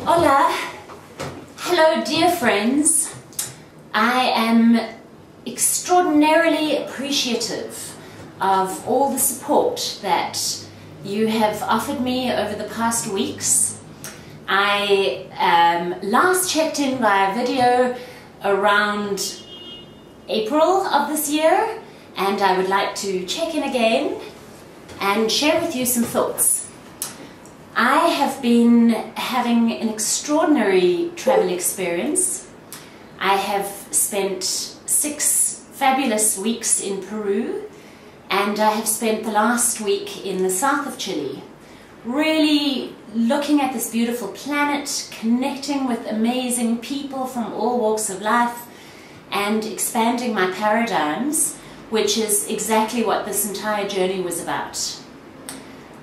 Hola, hello dear friends. I am extraordinarily appreciative of all the support that you have offered me over the past weeks. I last checked in via video around April of this year, and I would like to check in again and share with you some thoughts. I have been having an extraordinary travel experience. I have spent 6 fabulous weeks in Peru, and I have spent the last week in the south of Chile, really looking at this beautiful planet, connecting with amazing people from all walks of life, and expanding my paradigms, which is exactly what this entire journey was about.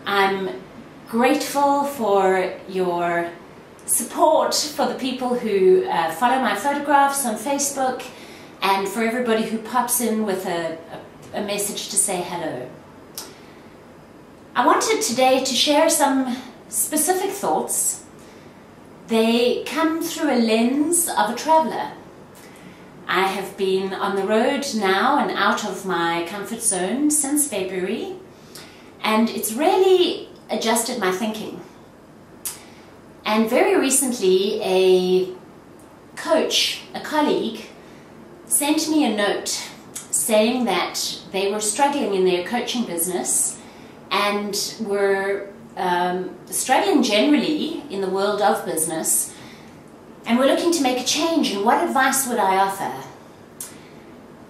I'm grateful for your support, for the people who follow my photographs on Facebook, and for everybody who pops in with a message to say hello. I wanted today to share some specific thoughts. They come through a lens of a traveller. I have been on the road now and out of my comfort zone since February, and it's really adjusted my thinking. And very recently a coach, a colleague, sent me a note saying that they were struggling in their coaching business and were struggling generally in the world of business, and were looking to make a change, and what advice would I offer?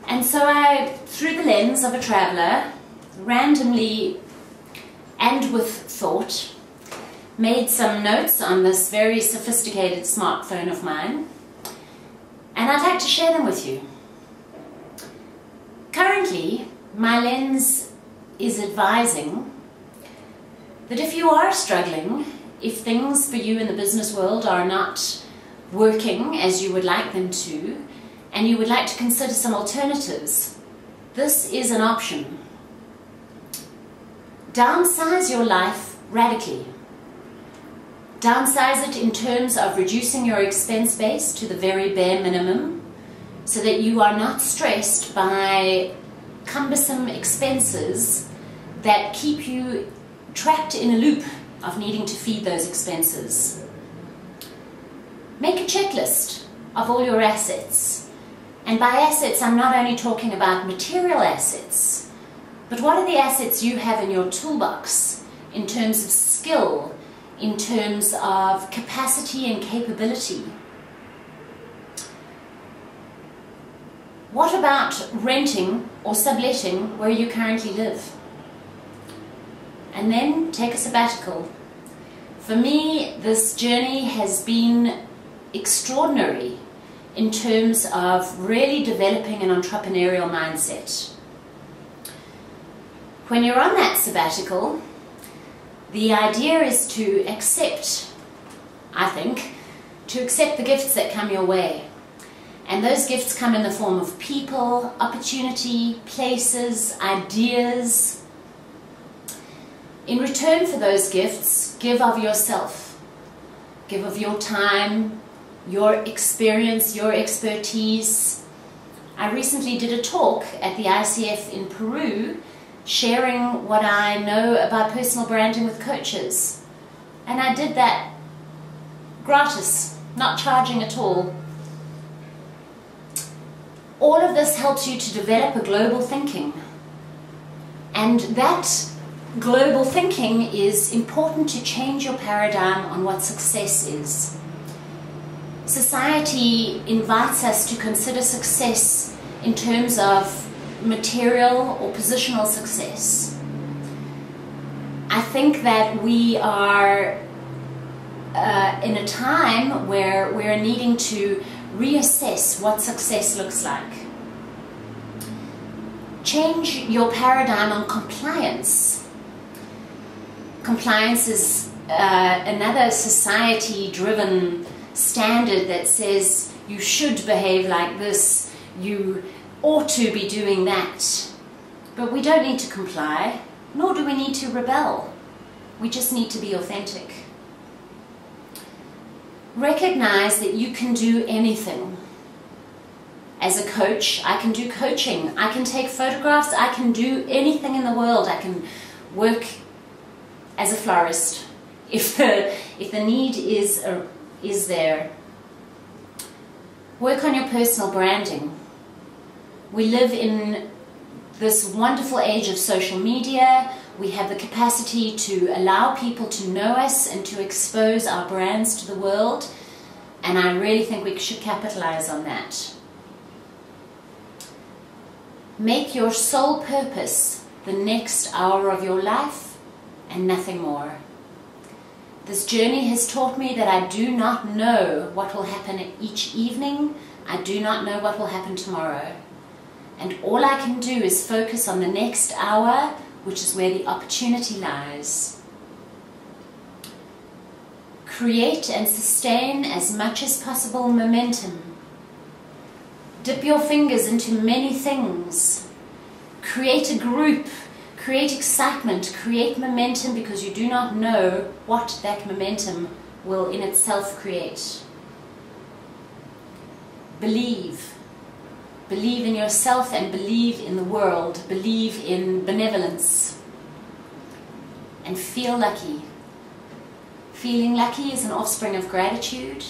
And so I, through the lens of a traveller, randomly and with thought, made some notes on this very sophisticated smartphone of mine, and I'd like to share them with you. Currently, my lens is advising that if you are struggling, if things for you in the business world are not working as you would like them to, and you would like to consider some alternatives, this is an option. Downsize your life radically. Downsize it in terms of reducing your expense base to the very bare minimum, so that you are not stressed by cumbersome expenses that keep you trapped in a loop of needing to feed those expenses. Make a checklist of all your assets. And by assets, I'm not only talking about material assets, but what are the assets you have in your toolbox in terms of skill, in terms of capacity and capability? What about renting or subletting where you currently live? And then take a sabbatical. For me, this journey has been extraordinary in terms of really developing an entrepreneurial mindset. When you're on that sabbatical, the idea is to accept, I think, to accept the gifts that come your way. And those gifts come in the form of people, opportunity, places, ideas. In return for those gifts, give of yourself. Give of your time, your experience, your expertise. I recently did a talk at the ICF in Peru, sharing what I know about personal branding with coaches. And I did that gratis, not charging at all. All of this helps you to develop a global thinking. And that global thinking is important to change your paradigm on what success is. Society invites us to consider success in terms of material or positional success. I think that we are in a time where we're needing to reassess what success looks like. Change your paradigm on compliance. Compliance is another society-driven standard that says you should behave like this, you ought to be doing that. But we don't need to comply, nor do we need to rebel. We just need to be authentic. recognize that you can do anything. As a coach, I can do coaching, I can take photographs, I can do anything in the world. I can work as a florist if the need is there. Work on your personal branding. We live in this wonderful age of social media. We have the capacity to allow people to know us and to expose our brands to the world, and I really think we should capitalize on that. Make your sole purpose the next hour of your life and nothing more. This journey has taught me that I do not know what will happen each evening. I do not know what will happen tomorrow. And all I can do is focus on the next hour, which is where the opportunity lies. Create and sustain as much as possible momentum. Dip your fingers into many things. Create a group, create excitement, create momentum, because you do not know what that momentum will in itself create. Believe. Believe in yourself and believe in the world. Believe in benevolence. And feel lucky. Feeling lucky is an offspring of gratitude.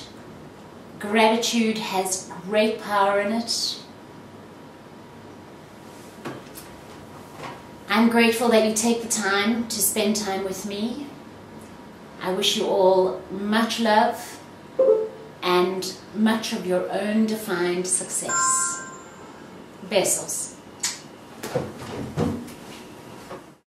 Gratitude has great power in it. I'm grateful that you take the time to spend time with me. I wish you all much love and much of your own defined success. Besos.